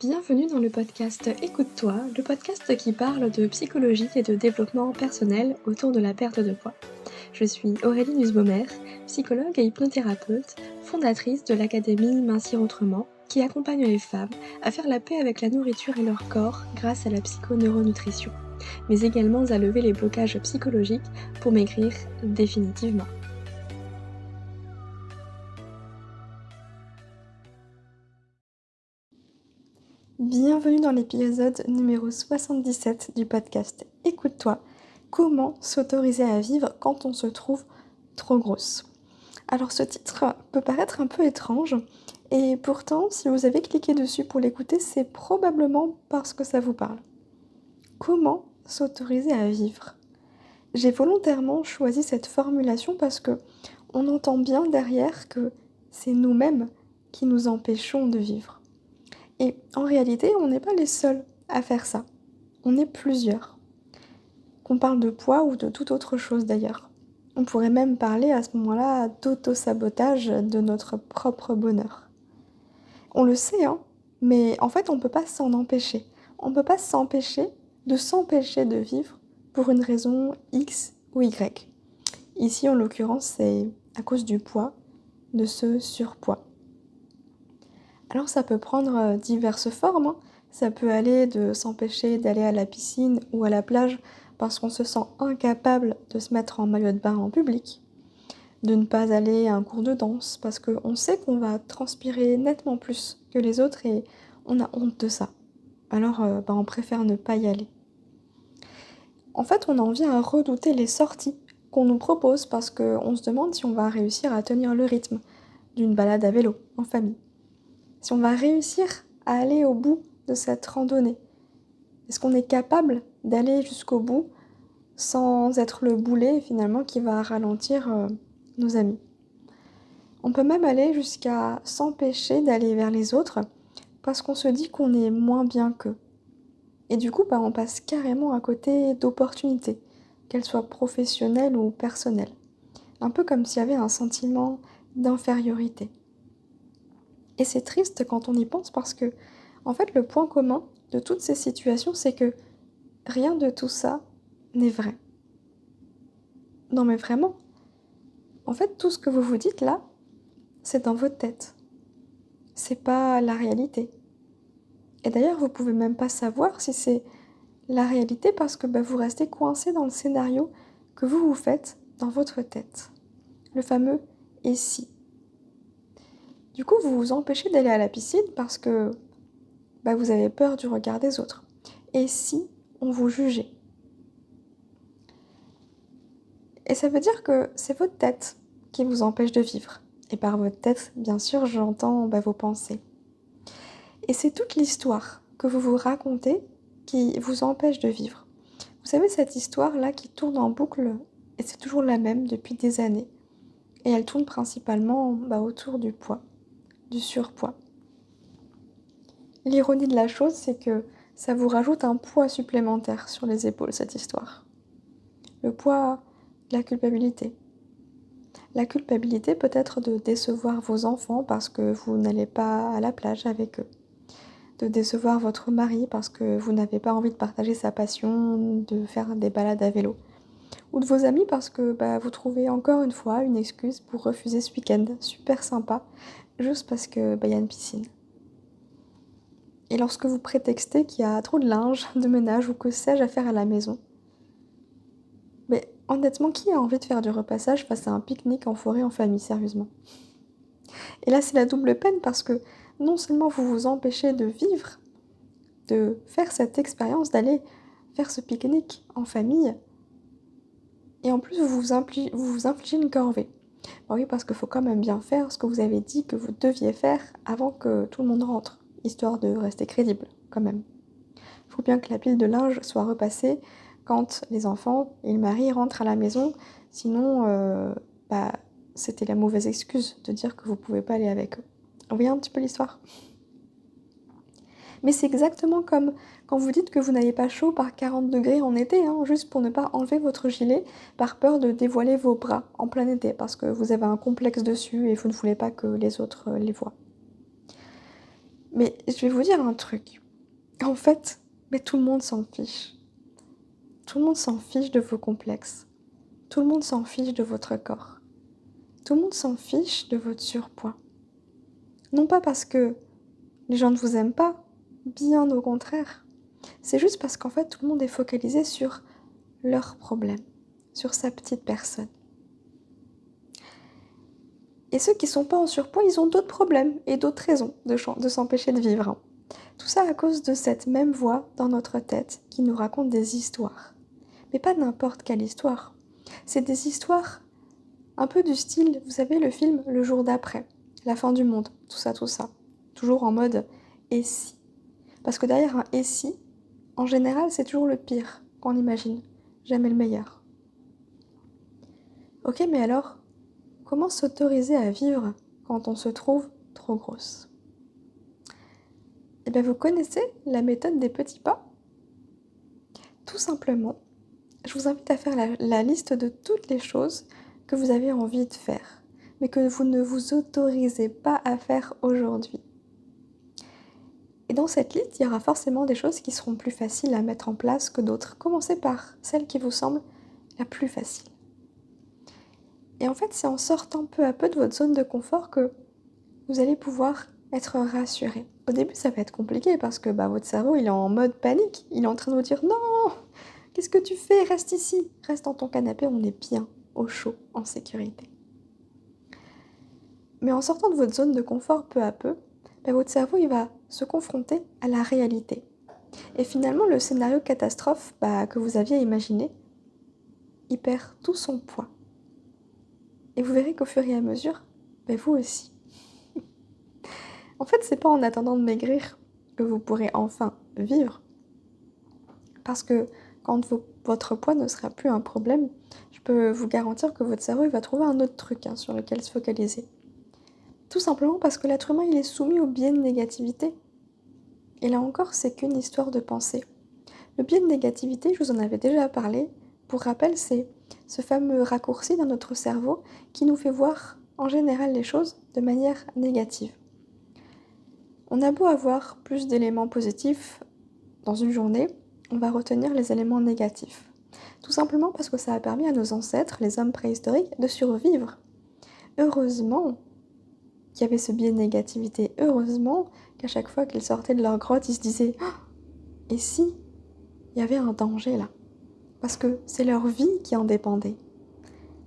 Bienvenue dans le podcast Écoute-toi, le podcast qui parle de psychologie et de développement personnel autour de la perte de poids. Je suis Aurélie Nussbaumer, psychologue et hypnothérapeute, fondatrice de l'académie Mincir Autrement, qui accompagne les femmes à faire la paix avec la nourriture et leur corps grâce à la psychoneuronutrition, mais également à lever les blocages psychologiques pour maigrir définitivement. Bienvenue dans l'épisode numéro 77 du podcast Écoute-toi, comment s'autoriser à vivre quand on se trouve trop grosse. Alors ce titre peut paraître un peu étrange et pourtant si vous avez cliqué dessus pour l'écouter, c'est probablement parce que ça vous parle. Comment s'autoriser à vivre? J'ai volontairement choisi cette formulation parce que on entend bien derrière que c'est nous-mêmes qui nous empêchons de vivre. Et en réalité, on n'est pas les seuls à faire ça. On est plusieurs. Qu'on parle de poids ou de toute autre chose d'ailleurs. On pourrait même parler à ce moment-là d'auto-sabotage de notre propre bonheur. On le sait, hein, mais en fait, on ne peut pas s'en empêcher. On ne peut pas s'empêcher de vivre pour une raison X ou Y. Ici, en l'occurrence, c'est à cause du poids, de ce surpoids. Alors ça peut prendre diverses formes, hein. Ça peut aller de s'empêcher d'aller à la piscine ou à la plage parce qu'on se sent incapable de se mettre en maillot de bain en public, de ne pas aller à un cours de danse parce qu'on sait qu'on va transpirer nettement plus que les autres et on a honte de ça. Alors on préfère ne pas y aller. En fait, on en vient à redouter les sorties qu'on nous propose parce qu'on se demande si on va réussir à tenir le rythme d'une balade à vélo en famille. Si on va réussir à aller au bout de cette randonnée. Est-ce qu'on est capable d'aller jusqu'au bout sans être le boulet finalement qui va ralentir nos amis? On peut même aller jusqu'à s'empêcher d'aller vers les autres parce qu'on se dit qu'on est moins bien qu'eux. Et du coup, on passe carrément à côté d'opportunités, qu'elles soient professionnelles ou personnelles. Un peu comme s'il y avait un sentiment d'infériorité. Et c'est triste quand on y pense parce que, en fait, le point commun de toutes ces situations, c'est que rien de tout ça n'est vrai. Non mais vraiment, en fait, tout ce que vous vous dites là, c'est dans votre tête. C'est pas la réalité. Et d'ailleurs, vous pouvez même pas savoir si c'est la réalité parce que vous restez coincé dans le scénario que vous vous faites dans votre tête. Le fameux «et si». Du coup, vous vous empêchez d'aller à la piscine parce que vous avez peur du regard des autres. Et si on vous jugeait? Et ça veut dire que c'est votre tête qui vous empêche de vivre. Et par votre tête, bien sûr, j'entends vos pensées. Et c'est toute l'histoire que vous vous racontez qui vous empêche de vivre. Vous savez, cette histoire-là qui tourne en boucle, et c'est toujours la même depuis des années. Et elle tourne principalement autour du poids, du surpoids. L'ironie de la chose, c'est que ça vous rajoute un poids supplémentaire sur les épaules, cette histoire. Le poids de la culpabilité. La culpabilité peut être de décevoir vos enfants parce que vous n'allez pas à la plage avec eux. De décevoir votre mari parce que vous n'avez pas envie de partager sa passion de faire des balades à vélo. Ou de vos amis parce que vous trouvez encore une fois une excuse pour refuser ce week-end super sympa, juste parce que y a une piscine. Et lorsque vous prétextez qu'il y a trop de linge, de ménage ou que sais-je à faire à la maison. Mais honnêtement, qui a envie de faire du repassage face à un pique-nique en forêt en famille, sérieusement? Et là, c'est la double peine parce que non seulement vous vous empêchez de vivre, de faire cette expérience, d'aller faire ce pique-nique en famille, et en plus vous vous infligez une corvée. Oui, parce qu'il faut quand même bien faire ce que vous avez dit que vous deviez faire avant que tout le monde rentre, histoire de rester crédible, quand même. Il faut bien que la pile de linge soit repassée quand les enfants et le mari rentrent à la maison, sinon, c'était la mauvaise excuse de dire que vous pouvez pas aller avec eux. Vous voyez un petit peu l'histoire? Mais c'est exactement comme quand vous dites que vous n'avez pas chaud par 40 degrés en été, hein, juste pour ne pas enlever votre gilet par peur de dévoiler vos bras en plein été, parce que vous avez un complexe dessus et vous ne voulez pas que les autres les voient. Mais je vais vous dire un truc. En fait, mais tout le monde s'en fiche. Tout le monde s'en fiche de vos complexes. Tout le monde s'en fiche de votre corps. Tout le monde s'en fiche de votre surpoids. Non pas parce que les gens ne vous aiment pas, bien au contraire. C'est juste parce qu'en fait, tout le monde est focalisé sur leurs problèmes, sur sa petite personne. Et ceux qui ne sont pas en surpoids, ils ont d'autres problèmes et d'autres raisons de s'empêcher de vivre, hein. Tout ça à cause de cette même voix dans notre tête qui nous raconte des histoires. Mais pas n'importe quelle histoire. C'est des histoires un peu du style, vous savez, le film Le jour d'après, la fin du monde, tout ça, tout ça. Toujours en mode et si. Parce que derrière un et si, en général, c'est toujours le pire qu'on imagine, jamais le meilleur. Ok, mais alors, comment s'autoriser à vivre quand on se trouve trop grosse? Eh bien, vous connaissez la méthode des petits pas? Tout simplement, je vous invite à faire la liste de toutes les choses que vous avez envie de faire, mais que vous ne vous autorisez pas à faire aujourd'hui. Et dans cette liste, il y aura forcément des choses qui seront plus faciles à mettre en place que d'autres. Commencez par celle qui vous semble la plus facile. Et en fait, c'est en sortant peu à peu de votre zone de confort que vous allez pouvoir être rassuré. Au début, ça va être compliqué parce que votre cerveau, il est en mode panique. Il est en train de vous dire non, qu'est-ce que tu fais? Reste ici, reste dans ton canapé, on est bien, au chaud, en sécurité. Mais en sortant de votre zone de confort peu à peu, votre cerveau, il va se confronter à la réalité. Et finalement, le scénario catastrophe que vous aviez imaginé, il perd tout son poids. Et vous verrez qu'au fur et à mesure, vous aussi. En fait, c'est pas en attendant de maigrir que vous pourrez enfin vivre. Parce que quand votre poids ne sera plus un problème, je peux vous garantir que votre cerveau il va trouver un autre truc sur lequel se focaliser. Tout simplement parce que l'être humain il est soumis au biais de négativité. Et là encore, c'est qu'une histoire de pensée. Le biais de négativité, je vous en avais déjà parlé. Pour rappel, c'est ce fameux raccourci dans notre cerveau qui nous fait voir en général les choses de manière négative. On a beau avoir plus d'éléments positifs dans une journée, on va retenir les éléments négatifs. Tout simplement parce que ça a permis à nos ancêtres, les hommes préhistoriques, de survivre. Heureusement qu'il y avait ce biais de négativité. Heureusement qu'à chaque fois qu'ils sortaient de leur grotte, ils se disaient « Oh, et si il y avait un danger là ?» Parce que c'est leur vie qui en dépendait.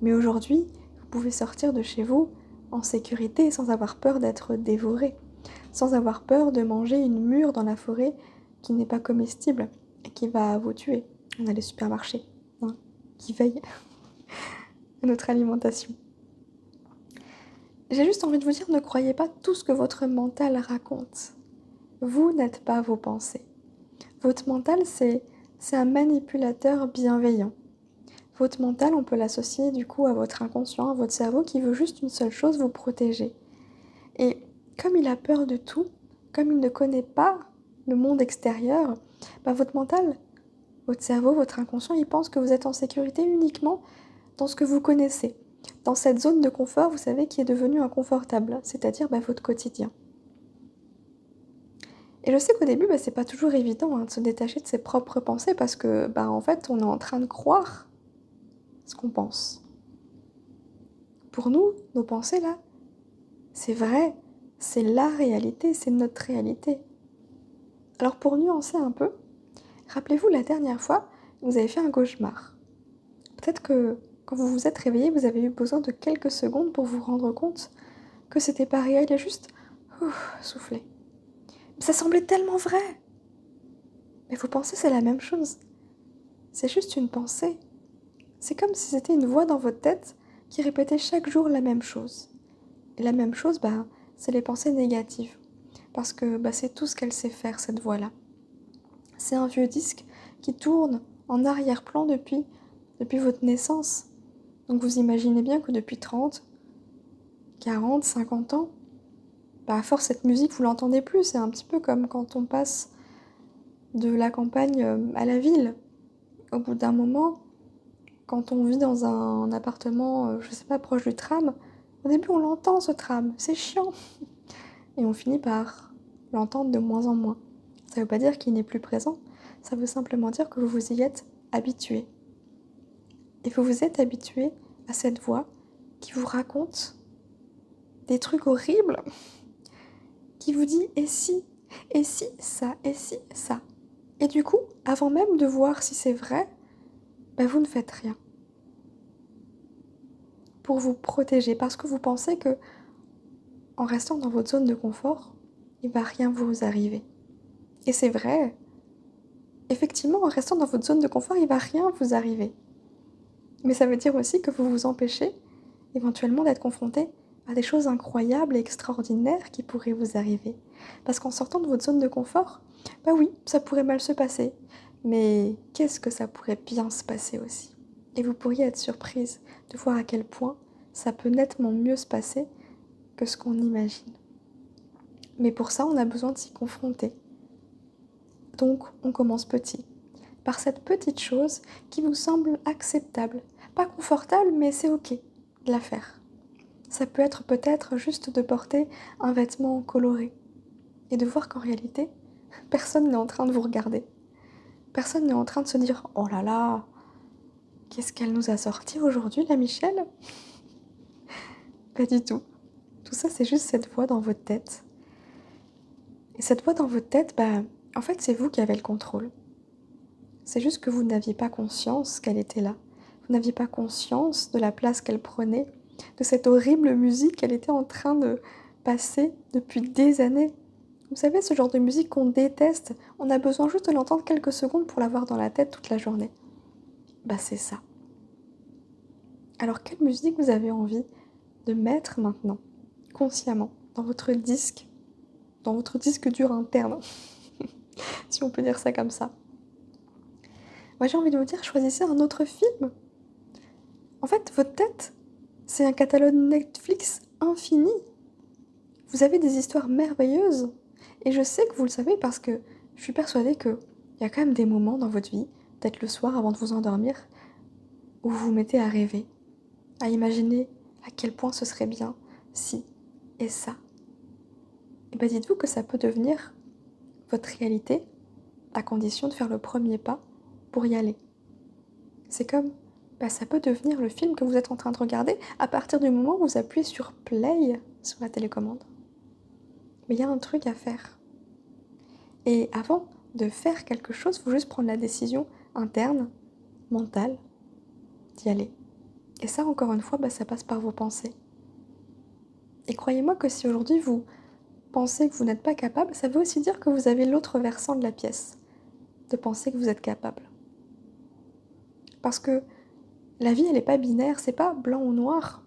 Mais aujourd'hui, vous pouvez sortir de chez vous en sécurité sans avoir peur d'être dévoré, sans avoir peur de manger une mûre dans la forêt qui n'est pas comestible et qui va vous tuer. On a les supermarchés qui veillent à notre alimentation. J'ai juste envie de vous dire, ne croyez pas tout ce que votre mental raconte. Vous n'êtes pas vos pensées. Votre mental, c'est un manipulateur bienveillant. Votre mental, on peut l'associer du coup à votre inconscient, à votre cerveau qui veut juste une seule chose, vous protéger. Et comme il a peur de tout, comme il ne connaît pas le monde extérieur, votre mental, votre cerveau, votre inconscient, il pense que vous êtes en sécurité uniquement dans ce que vous connaissez. Dans cette zone de confort, vous savez, qui est devenue inconfortable, c'est-à-dire votre quotidien. Et je sais qu'au début, c'est pas toujours évident de se détacher de ses propres pensées parce que, en fait, on est en train de croire ce qu'on pense. Pour nous, nos pensées, là, c'est vrai, c'est la réalité, c'est notre réalité. Alors pour nuancer un peu, rappelez-vous la dernière fois, vous avez fait un cauchemar. Peut-être que quand vous vous êtes réveillé, vous avez eu besoin de quelques secondes pour vous rendre compte que c'était pas réel et juste souffler. Mais ça semblait tellement vrai. Mais vos pensées, c'est la même chose. C'est juste une pensée. C'est comme si c'était une voix dans votre tête qui répétait chaque jour la même chose. Et la même chose, c'est les pensées négatives. Parce que c'est tout ce qu'elle sait faire, cette voix-là. C'est un vieux disque qui tourne en arrière-plan depuis votre naissance. Donc vous imaginez bien que depuis 30, 40, 50 ans, à force cette musique, vous l'entendez plus. C'est un petit peu comme quand on passe de la campagne à la ville. Au bout d'un moment, quand on vit dans un appartement, je sais pas, proche du tram, au début on l'entend ce tram, c'est chiant. Et on finit par l'entendre de moins en moins. Ça ne veut pas dire qu'il n'est plus présent, ça veut simplement dire que vous vous y êtes habitué. Et vous vous êtes habitué à cette voix qui vous raconte des trucs horribles, qui vous dit et si ça, et si ça. Et du coup, avant même de voir si c'est vrai, vous ne faites rien. Pour vous protéger, parce que vous pensez que en restant dans votre zone de confort, il ne va rien vous arriver. Et c'est vrai, effectivement, en restant dans votre zone de confort, il ne va rien vous arriver. Mais ça veut dire aussi que vous vous empêchez éventuellement d'être confronté à des choses incroyables et extraordinaires qui pourraient vous arriver. Parce qu'en sortant de votre zone de confort, oui, ça pourrait mal se passer. Mais qu'est-ce que ça pourrait bien se passer aussi? Et vous pourriez être surprise de voir à quel point ça peut nettement mieux se passer que ce qu'on imagine. Mais pour ça, on a besoin de s'y confronter. Donc, on commence petit, par cette petite chose qui vous semble acceptable. Pas confortable, mais c'est ok de la faire. Ça peut être peut-être juste de porter un vêtement coloré et de voir qu'en réalité, personne n'est en train de vous regarder. Personne n'est en train de se dire « Oh là là, qu'est-ce qu'elle nous a sorti aujourd'hui, la Michelle ?» Pas du tout. Tout ça, c'est juste cette voix dans votre tête. Et cette voix dans votre tête, en fait, c'est vous qui avez le contrôle. C'est juste que vous n'aviez pas conscience qu'elle était là. Vous n'aviez pas conscience de la place qu'elle prenait, de cette horrible musique qu'elle était en train de passer depuis des années. Vous savez, ce genre de musique qu'on déteste, on a besoin juste de l'entendre quelques secondes pour l'avoir dans la tête toute la journée. C'est ça. Alors, quelle musique vous avez envie de mettre maintenant, consciemment, dans votre disque dur interne, si on peut dire ça comme ça? Moi, j'ai envie de vous dire, choisissez un autre film. En fait, votre tête, c'est un catalogue Netflix infini. Vous avez des histoires merveilleuses. Et je sais que vous le savez parce que je suis persuadée qu'il y a quand même des moments dans votre vie, peut-être le soir avant de vous endormir, où vous vous mettez à rêver, à imaginer à quel point ce serait bien si et ça. Et dites-vous que ça peut devenir votre réalité à condition de faire le premier pas pour y aller. C'est comme, ça peut devenir le film que vous êtes en train de regarder à partir du moment où vous appuyez sur play sur la télécommande. Mais il y a un truc à faire. Et avant de faire quelque chose, il faut juste prendre la décision interne, mentale, d'y aller. Et ça, encore une fois, ça passe par vos pensées. Et croyez-moi que si aujourd'hui vous pensez que vous n'êtes pas capable, ça veut aussi dire que vous avez l'autre versant de la pièce, de penser que vous êtes capable. Parce que la vie, elle n'est pas binaire, c'est pas blanc ou noir,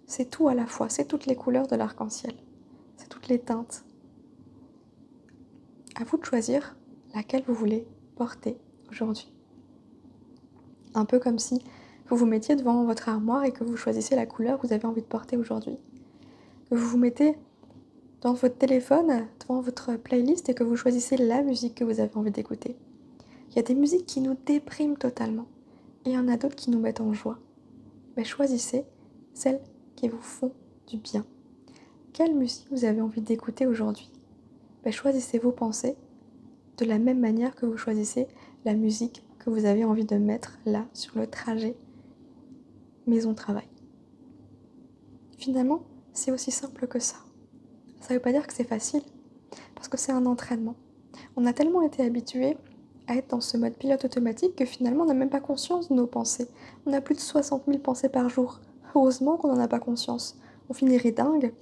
c'est tout à la fois, c'est toutes les couleurs de l'arc-en-ciel, c'est toutes les teintes. À vous de choisir laquelle vous voulez porter aujourd'hui. Un peu comme si vous vous mettiez devant votre armoire et que vous choisissez la couleur que vous avez envie de porter aujourd'hui. Que vous vous mettez dans votre téléphone, devant votre playlist et que vous choisissez la musique que vous avez envie d'écouter. Il y a des musiques qui nous dépriment totalement et il y en a d'autres qui nous mettent en joie. Choisissez celles qui vous font du bien. Quelle musique vous avez envie d'écouter aujourd'hui? Choisissez vos pensées de la même manière que vous choisissez la musique que vous avez envie de mettre là, sur le trajet maison-travail. Finalement, c'est aussi simple que ça. Ça ne veut pas dire que c'est facile, parce que c'est un entraînement. On a tellement été habitués à être dans ce mode pilote automatique que finalement on n'a même pas conscience de nos pensées. On a plus de 60 000 pensées par jour. Heureusement qu'on n'en a pas conscience. On finirait dingue.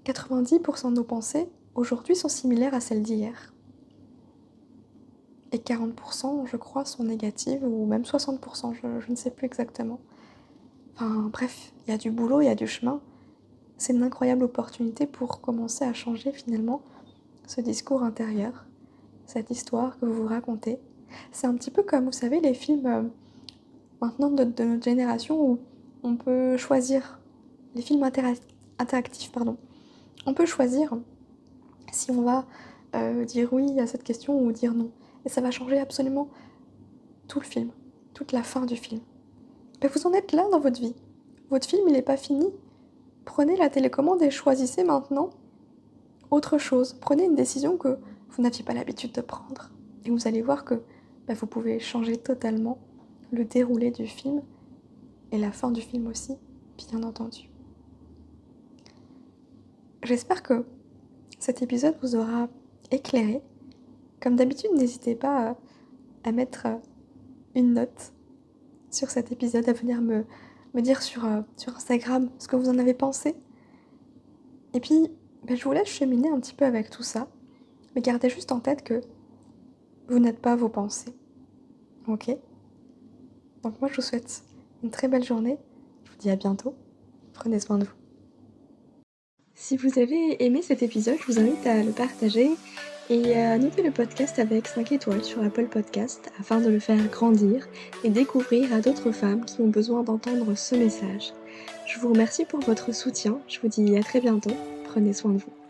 90% de nos pensées, aujourd'hui, sont similaires à celles d'hier. Et 40%, je crois, sont négatives, ou même 60%, je ne sais plus exactement. Enfin, bref, il y a du boulot, il y a du chemin. C'est une incroyable opportunité pour commencer à changer, finalement, ce discours intérieur, cette histoire que vous vous racontez. C'est un petit peu comme, vous savez, les films maintenant de notre génération où on peut choisir, les films interactifs, pardon. On peut choisir si on va dire oui à cette question ou dire non. Et ça va changer absolument tout le film, toute la fin du film. Vous en êtes là dans votre vie. Votre film, il n'est pas fini. Prenez la télécommande et choisissez maintenant autre chose. Prenez une décision que vous n'aviez pas l'habitude de prendre. Et vous allez voir que vous pouvez changer totalement le déroulé du film et la fin du film aussi, bien entendu. J'espère que cet épisode vous aura éclairé. Comme d'habitude, n'hésitez pas à mettre une note sur cet épisode, à venir me dire sur Instagram ce que vous en avez pensé. Et puis, je vous laisse cheminer un petit peu avec tout ça, mais gardez juste en tête que vous n'êtes pas vos pensées. Ok ? Donc moi, je vous souhaite une très belle journée. Je vous dis à bientôt. Prenez soin de vous. Si vous avez aimé cet épisode, je vous invite à le partager et à noter le podcast avec 5 étoiles sur Apple Podcast afin de le faire grandir et découvrir à d'autres femmes qui ont besoin d'entendre ce message. Je vous remercie pour votre soutien. Je vous dis à très bientôt. Prenez soin de vous.